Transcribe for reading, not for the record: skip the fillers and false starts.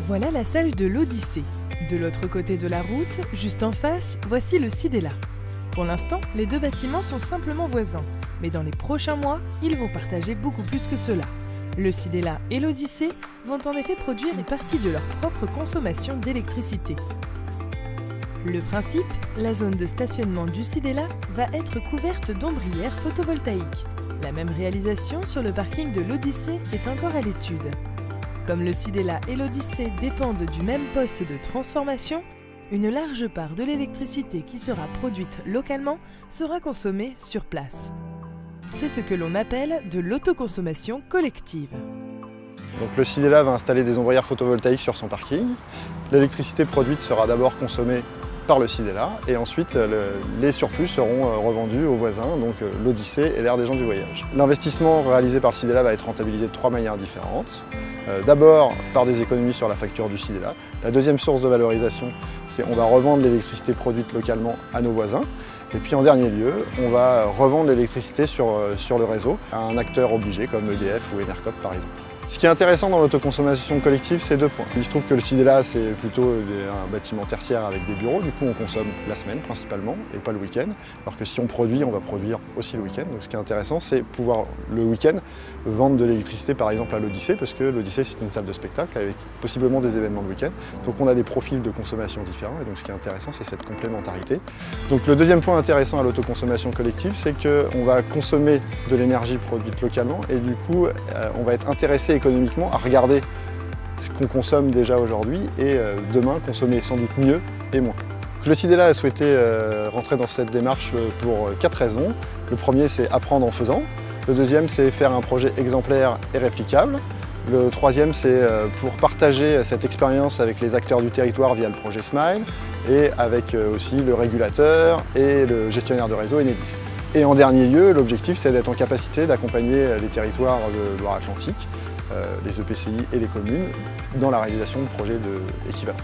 Voilà la salle de l'Odyssée. De l'autre côté de la route, juste en face, voici le Cidela. Pour l'instant, les deux bâtiments sont simplement voisins, mais dans les prochains mois, ils vont partager beaucoup plus que cela. Le Cidela et l'Odyssée vont en effet produire une partie de leur propre consommation d'électricité. Le principe, la zone de stationnement du Cidela va être couverte d'ombrières photovoltaïques. La même réalisation sur le parking de l'Odyssée est encore à l'étude. Comme le Cidela et l'Odyssée dépendent du même poste de transformation, une large part de l'électricité qui sera produite localement sera consommée sur place. C'est ce que l'on appelle de l'autoconsommation collective. Donc le Cidela va installer des ombrières photovoltaïques sur son parking. L'électricité produite sera d'abord consommée par le Cidela et ensuite les surplus seront revendus aux voisins, donc l'Odyssée et l'aire des gens du voyage. L'investissement réalisé par le Cidela va être rentabilisé de trois manières différentes. D'abord par des économies sur la facture du Cidela. La deuxième source de valorisation, c'est qu'on va revendre l'électricité produite localement à nos voisins. Et puis en dernier lieu, on va revendre l'électricité sur le réseau à un acteur obligé comme EDF ou Enercop par exemple. Ce qui est intéressant dans l'autoconsommation collective, c'est deux points. Il se trouve que le Cidela, c'est plutôt un bâtiment tertiaire avec des bureaux. Du coup, on consomme la semaine principalement et pas le week-end. Alors que si on produit, on va produire aussi le week-end. Donc ce qui est intéressant, c'est pouvoir le week-end vendre de l'électricité par exemple à l'Odyssée, parce que l'Odyssée, c'est une salle de spectacle avec possiblement des événements le week-end. Donc on a des profils de consommation différents. Et donc ce qui est intéressant, c'est cette complémentarité. Donc le deuxième point intéressant à l'autoconsommation collective, c'est qu'on va consommer de l'énergie produite localement et du coup, on va être intéressé économiquement à regarder ce qu'on consomme déjà aujourd'hui et demain consommer sans doute mieux et moins. Le Cidela a souhaité rentrer dans cette démarche pour 4 raisons. Le premier, c'est apprendre en faisant. Le deuxième, c'est faire un projet exemplaire et réplicable. Le troisième, c'est pour partager cette expérience avec les acteurs du territoire via le projet SMILE et avec aussi le régulateur et le gestionnaire de réseau Enedis. Et en dernier lieu, l'objectif, c'est d'être en capacité d'accompagner les territoires de Loire-Atlantique, les EPCI et les communes dans la réalisation de projets équivalents.